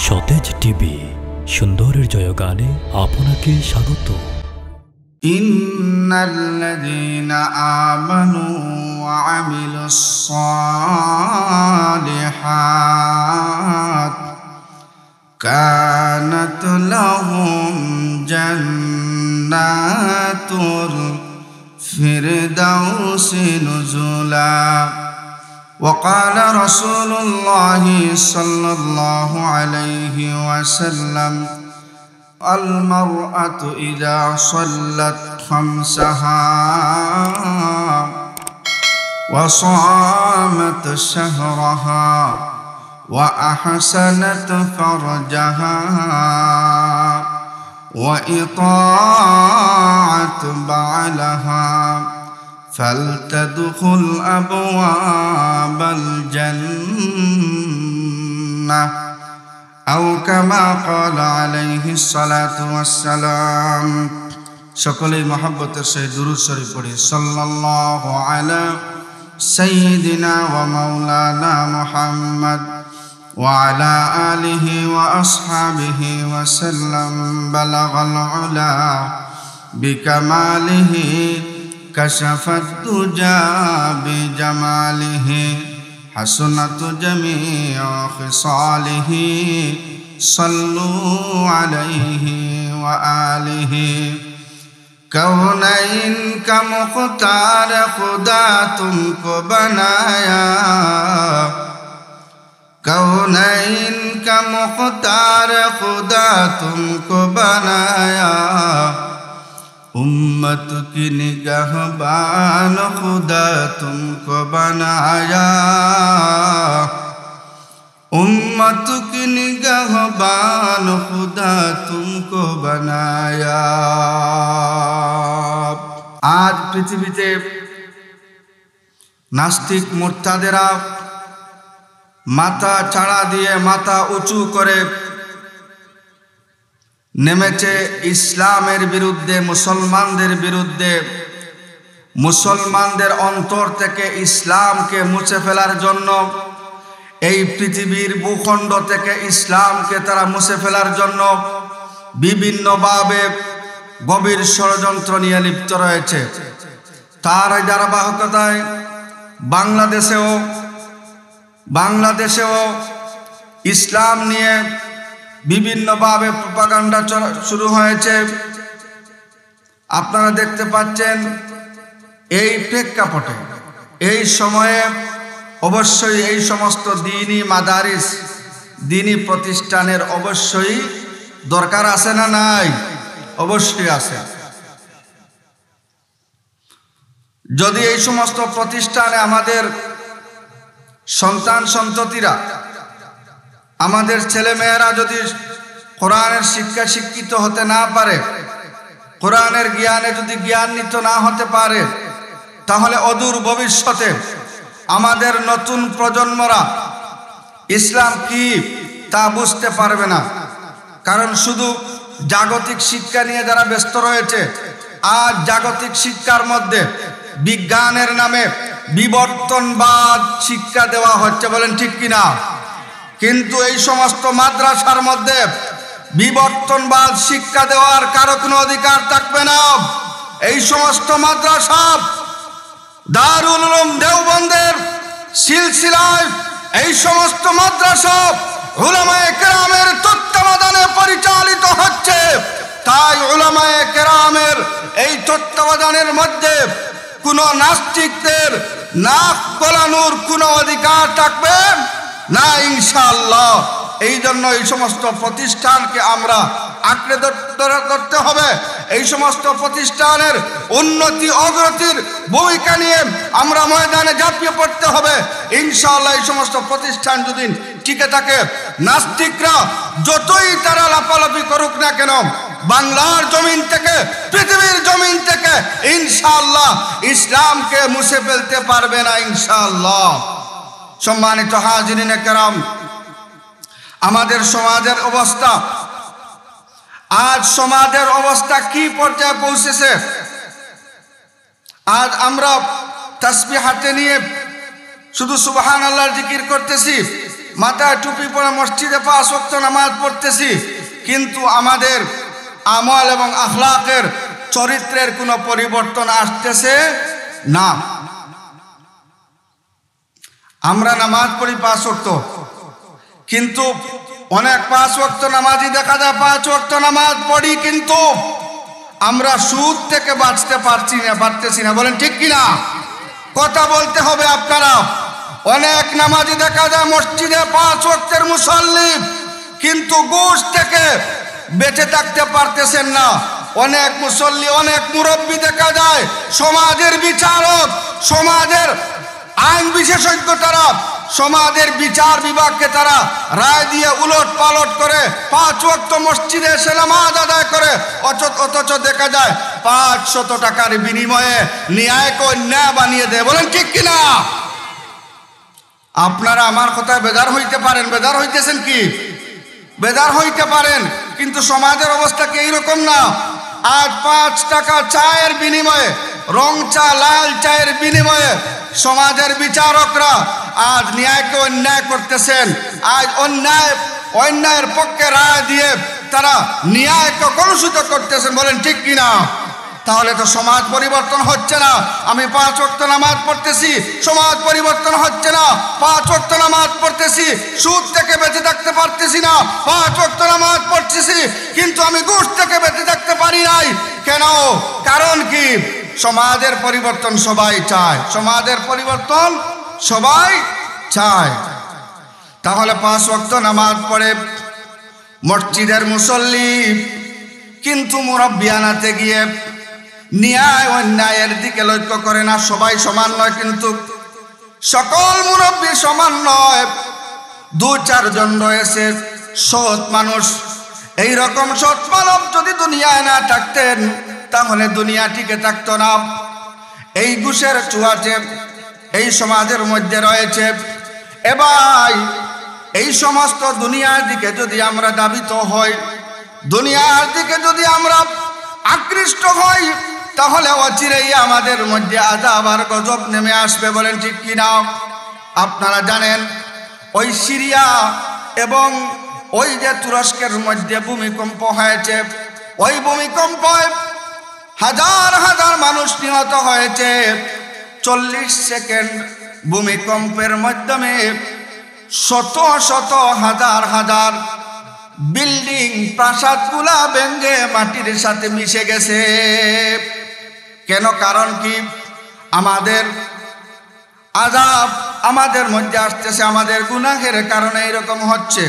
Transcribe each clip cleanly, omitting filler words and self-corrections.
সতেজ টিভি সুন্দরের জয়গানে আপনাকে স্বাগত। ইন্নাল্লাযীনা আমানু ওয়া আমিলুস সালিহাত কানাত লাহুম জান্নাতুল ফিরদাউসি নুজুলা। وقال رسول الله صلى الله عليه وسلم المرأة إذا صلت خمسها وصامت شهرها وأحسنت فرجها وإطاعت بعلها فلتدخل أبواب الجنة أو كما قال عليه الصلاة والسلام। সকলেই মহব্বতের সহিত দুরূদ শরীফ পড়ি। সাল্লাল্লাহু আলা সাইয়্যিদিনা ওয়া মাওলানা মুহাম্মদ ওয়া আলা আলিহি ওয়া আসহাবিহি ওয়া সাল্লাম। বালাগাল উলা বিকামালিহি كشفت الدجى بجماله حسنت جميع خصاله صلوا عليه وآله। कौनैन का मुख्तार खुदा तुमको बनाया, कौनैन का मुख्तार खुदा तुमको बनाया, उम्मत की निगहबान खुदा तुमको बनाया, उम्मत की निगहबान खुदा तुमको बनाया। आज पृथ्वीते नास्तिक मुर्तादेरा माथा छाड़ा दिए माथा उঁচু করে নেমেছে ইসলামের বিরুদ্ধে, মুসলমানদের বিরুদ্ধে। মুসলমানদের অন্তর থেকে ইসলামকে মুছে ফেলার জন্য, এই পৃথিবীর ভূখণ্ড থেকে ইসলামকে তারা মুছে ফেলার জন্য বিভিন্নভাবে গভীর ষড়যন্ত্র নিয়ে লিপ্ত রয়েছে। তার ধারাবাহিকতায় বাংলাদেশেও ইসলাম নিয়ে বিভিন্নভাবে প্রপাগান্ডা শুরু হয়েছে। আপনারা দেখতে পাচ্ছেন এই প্রেক্ষাপটে এই সময়ে অবশ্যই এই সমস্ত দ্বীনি মাদারিস, দ্বীনি প্রতিষ্ঠানের অবশ্যই দরকার আছে না নাই? অবশ্যই আছে। যদি এই সমস্ত প্রতিষ্ঠানে আমাদের সন্তান সন্ততিরা, আমাদের ছেলেমেয়েরা যদি কোরআনের শিক্ষা শিক্ষিত হতে না পারে, কোরআনের জ্ঞানে যদি জ্ঞানান্বিত না হতে পারে, তাহলে অদূর ভবিষ্যতে আমাদের নতুন প্রজন্মরা ইসলাম কি তা বুঝতে পারবে না। কারণ শুধু জাগতিক শিক্ষা নিয়ে যারা ব্যস্ত রয়েছে, আজ জাগতিক শিক্ষার মধ্যে বিজ্ঞানের নামে বিবর্তনবাদ শিক্ষা দেওয়া হচ্ছে, বলেন ঠিক কিনা? কিন্তু এই সমস্ত মাদ্রাসার মধ্যে বিবর্তনবাদ শিক্ষা দেওয়ার কারো কোনো অধিকার থাকবে না। এই সমস্ত মাদ্রাসা দারুল উলুম দেওবন্দের সিলসিলায় এই সমস্ত মাদ্রাসা উলামায়ে কেরামের তত্ত্বাবধানে পরিচালিত হচ্ছে। তাই উলামায়ে কেরামের এই তত্ত্বাবধানের মধ্যে কোনো নাস্তিকদের নাক গলানোর কোনো অধিকার থাকবে না ইনশাআল্লাহ। এই জন্য এই সমস্ত প্রতিষ্ঠানকে আমরা আঁকড়ে ধরতে হবে। এই সমস্ত প্রতিষ্ঠানের উন্নতি অগ্রতির ভূমিকা নিয়ে আমরা ময়দানে ঝাঁপিয়ে পড়তে হবে ইনশাআল্লাহ। এই সমস্ত প্রতিষ্ঠান যদি টিকে থাকে, নাস্তিকরা যতই তারা লাফালাফি করুক না কেন, বাংলার জমিন থেকে, পৃথিবীর জমিন থেকে ইনশাআল্লাহ ইসলামকে মুছে ফেলতে পারবে না ইনশাআল্লাহ। সম্মানিত হাজিরিনে কেরাম, আমাদের সমাজের অবস্থা, আজ সমাজের অবস্থা কি পর্যায়ে পৌঁছেছে। আজ আমরা তাসবিহ হাতে নিয়ে শুধু সুবহানাল্লাহর জিকির করতেছি, মাথায় টুপি পরে মসজিদে 5 ওয়াক্ত নামাজ পড়তেছি, কিন্তু আমাদের আমল এবং আখলাকের চরিত্রের কোনো পরিবর্তন আসতেছে না। আমরা নামাজ পড়ি 5 ওয়াক্ত, কিন্তু অনেক 5 ওয়াক্ত নামাজি দেখা যায় 5 ওয়াক্ত নামাজ পড়ি, কিন্তু আমরা সুদ থেকে বাঁচতে পারতেছি না। বলেন ঠিক কিনা? কথা বলতে হবে আপনারা। অনেক নামাজি দেখা যায় মসজিদে 5 ওয়াক্তের মুসল্লি, কিন্তু ঘুষ থেকে বেঁচে থাকতে পারতেছেন না। অনেক মুসল্লি, অনেক মুরব্বী দেখা যায় সমাজের বিচারক, সমাজের আইন বিশেষজ্ঞ, তারা সমাজের বিচার বিভাগকে তারা রায় দিয়ে উলট পালট করে 5 ওয়াক্ত মসজিদে এসে নামাজ আদায় করে, অথচ দেখা যায় 500 টাকার বিনিময়ে ন্যায়কে অন্যায় বানিয়ে দেয়। বলেন ঠিক কিনা? আপনারা আমার কথায় বেজার হইতে পারেন, বেজার হইতেছেন কি? বেজার হইতে পারেন, কিন্তু সমাজের অবস্থা কি এইরকম না? আজ 5 টাকা চায়ের বিনিময়ে, রং চা লাল চায়ের বিনিময়ে সমাজের বিচারকরা আজ ন্যায়কে অন্যায় করতেছেন। আজ অন্যায়ের পক্ষে রায় দিয়ে তারা ন্যায়কে কলুষিত করতেছেন। বলেন ঠিক কিনা? তাহলে তো সমাজ পরিবর্তন হচ্ছে না। আমি 5 ওয়াক্ত নামাজ পড়তেছি, সমাজ পরিবর্তন হচ্ছে না। 5 ওয়াক্ত নামাজ পড়তেছি, সুদ থেকে বেঁচে থাকতে পারতেছি না। 5 ওয়াক্ত নামাজ পড়তেছি, কিন্তু আমি ঘুষ থেকে বেঁচে থাকতে পারি নাই। কেন? কারণ কি? সমাজের পরিবর্তন সবাই চায়, সমাজের পরিবর্তন সবাই চায়। তাহলে 5 ওয়াক্ত নামাজ পড়ে মসজিদের মুসল্লি, কিন্তু মুরব্বি আনাতে গিয়ে ন্যায় অন্যায়ের দিকে লক্ষ্য করে না। সবাই সমান নয়, কিন্তু সকল মুরব্বি সমান নয়। 2-4 জন রয়েছে সৎ মানুষ। এই রকম সৎ মানব যদি দুনিয়ায় না থাকতেন, তাহলে দুনিয়া টিকে থাকতো না। এই ঘুষের চুয়াচে এই সমাজের মধ্যে রয়েছে। এবার এই সমস্ত দুনিয়ার দিকে যদি আমরা দাবিত হই, দুনিয়ার দিকে যদি আমরা আকৃষ্ট হই, তাহলে অচিরেই আমাদের মধ্যে আযাব আর গজব নেমে আসবে। বলেন ঠিক কিনা? আপনারা জানেন ওই সিরিয়া এবং ওই যে তুরস্কের মধ্যে ভূমিকম্প হয়েছে, ওই ভূমিকম্পে হাজার হাজার মানুষ নিহত হয়েছে। 40 সেকেন্ড ভূমিকম্পের মাধ্যমে শত শত হাজার হাজার বিল্ডিং, প্রাসাদগুলা ভেঙে মাটির সাথে মিশে গেছে। কেন? কারণ কি? আমাদের আযাব আমাদের মধ্যে আসতেছে, আমাদের গুনাহের কারণে এরকম হচ্ছে।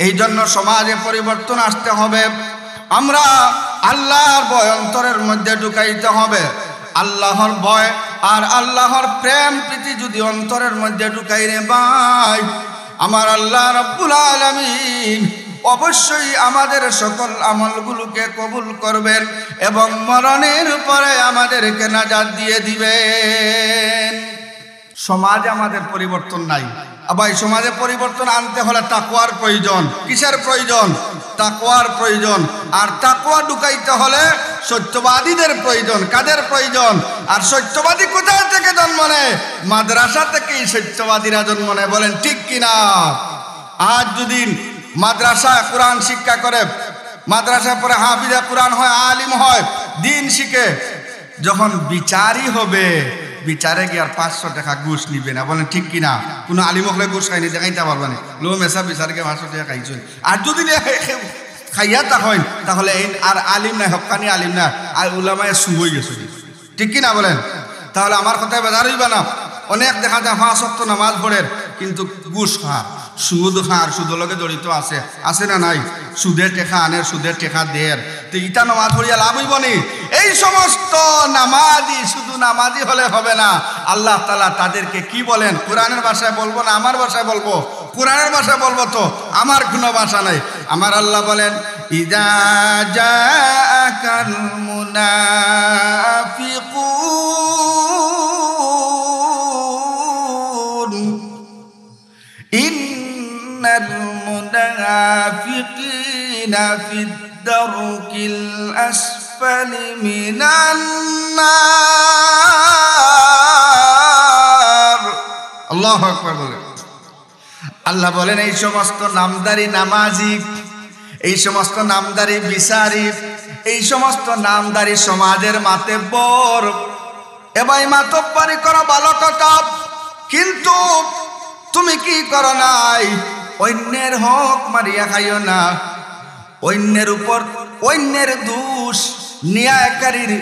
এই জন্য সমাজে পরিবর্তন আসতে হবে। আমরা আল্লাহর ভয় অন্তরের মধ্যে ঢুকাইতে হবে। আল্লাহর ভয় আর আল্লাহর প্রেম প্রীতি যদি অন্তরের মধ্যে ঢুকাই রে ভাই, আমার আল্লাহ রাব্বুল আলামিন অবশ্যই আমাদের সকল আমলগুলোকে কবুল করবেন এবং মরণের পরে আমাদেরকে নাজাত দিয়ে দিবেন। সমাজে আমাদের পরিবর্তন নাই। আবার সমাজে পরিবর্তন আনতে হলে তাকওয়ার প্রয়োজন। কিসের প্রয়োজন? তাকওয়ার প্রয়োজন। আর তাকওয়া ঢুকাইতে হলে সত্যবাদীদের প্রয়োজন। কাদের প্রয়োজন? আর সত্যবাদী কোথায় থেকে জন্ম নেয়? মাদ্রাসা থেকেই সত্যবাদীরা জন্ম নেয়। বলেন ঠিক কিনা? আজ যদি মাদ্রাসায় কোরআন শিক্ষা করে, মাদ্রাসায় পরে হাফিজা কোরআন হয়, আলিম হয়, দিন শিখে, যখন বিচারই হবে, বিচারে গিয়ে আর 500 টাকা ঘুষ নিবে না। বলেন ঠিক কিনা? কোনো আলিম হলে ঘুষ খাইনি, দেখাইতে পারবে না। লো মেসা বিচারকে 500 টাকা খাইছেন। আর যদি খাইয়া তা হয়, তাহলে এই আর আলিম নাই, হক্কানি আলিম না, আর উলামায়ে সু হয়ে গেছে। ঠিক কিনা বলেন? তাহলে আমার কথায় বেজার হইবা না। অনেক দেখা যায় 5 ওয়াক্ত নামাজ পড়েন, কিন্তু ঘুষ খায়, সুদ খার, সুদের লগে জড়িত আছে, আছে না নাই? সুদের টেকা আনে, সুদের টেকা দেয়। তো ইটা নামাজ পড়িয়া লাভ হইব নি? এই সমস্ত নামাজি শুধু নামাজি হলে হবে না। আল্লাহ তাআলা তাদেরকে কি বলেন? কোরআনের ভাষায় বলবো না আমার ভাষায় বলবো? কোরআনের ভাষায় বলবো, তো আমার কোনো ভাষা নাই। আমার আল্লাহ বলেন, ইযা জাআকাল মুনাফিকুন ইন্নাল মুনাফিকিনা ফিদ দারকিল আসফালি মিনান নার। আল্লাহু আকবার বলেন। আল্লাহ বলেন এই সমস্ত নামদারি নামাজি, এই সমস্ত নামদারি বিচারি, এই সমস্ত নামদারি সমাজের মাতব্বর এবাই মাতব্বরি করা ভালো কথা, কিন্তু তুমি কি করো নাই? অন্যের হক মারিয়া খাইও না, অন্যের উপর অন্যের দোষ ন্যায়কারীর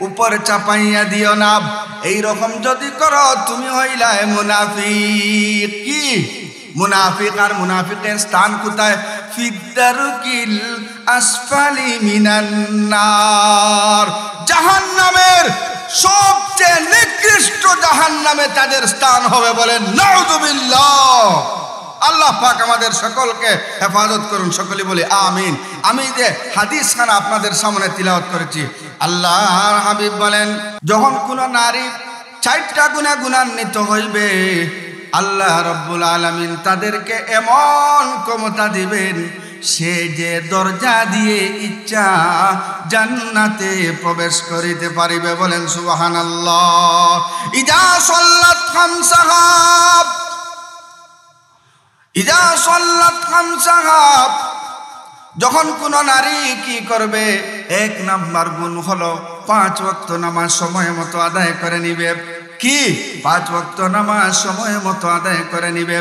উপর চাপাইয়া দিও না। এই রকম যদি করো তুমি হইলাই মুনাফিক। কি মুনাফিক? আর মুনাফিকের স্থান কোথায়? ফিদ্দারুকিল আসফালি মিনান নার, জাহান্নামের সবচেয়ে নিকৃষ্ট জাহান্নামে তাদের স্থান হবে। বলেন নাউযুবিল্লাহ। আল্লাহ পাক আমাদের সকলকে হেফাজত করুন, সকলে বলি আমিন। আমি যে হাদিস খানা আপনাদের সামনে তিলাওয়াত করেছি, আল্লাহর হাবিব বলেন যখন কোন নারী 4টা গুনাহ গুণান্বিত হইবে, আল্লাহ রব্বুল আলামিন তাদেরকে এমন ক্ষমতা দিবেন, সে যে দরজা দিয়ে ইচ্ছা জান্নাতে প্রবেশ করিতে পারিবে। বলেন সুবহানাল্লাহ। ইজা সাল্লাত খামসাহা, ইজা সাল্লাত খামসাহা, যখন কোন নারী কি করবে? 1 নাম্বার গুণ হলো 5 ওয়াক্ত নামাজ সময় মতো আদায় করে নিবে। কি? 5 ওয়াক্ত নামাজ সময় মতো আদায় করে নিবে।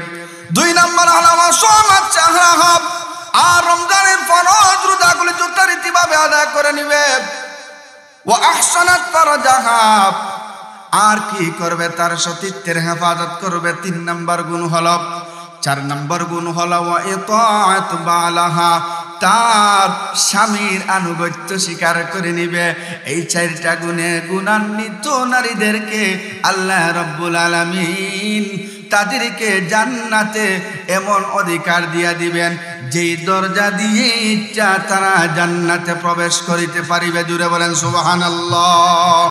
2 নাম্বার হলো সমাজ চাহা, আর রমজানের ফরজ রোজাগুলি যথারীতিভাবে আদায় করে নিবে। ওয়া আহসানাত ফারজাহা, আর কি করবে? তার সতীত্বের হেফাজত করবে। 3 নাম্বার গুণ হলো। 4 নাম্বার গুণ হলো ওয়া ইতাআত বালাহা, তার স্বামীর আনুগত্য স্বীকার করে নিবে। এই 4টা গুণে গুণান্বিত নারীদেরকে আল্লাহ রব্বুল আলামিন তাদেরকে জান্নাতে এমন অধিকার দিয়া দিবেন, যেই দরজা দিয়ে ইচ্ছা তারা জান্নাতে প্রবেশ করিতে পারিবে। জুড়ে বলেন সুবহানাল্লাহ।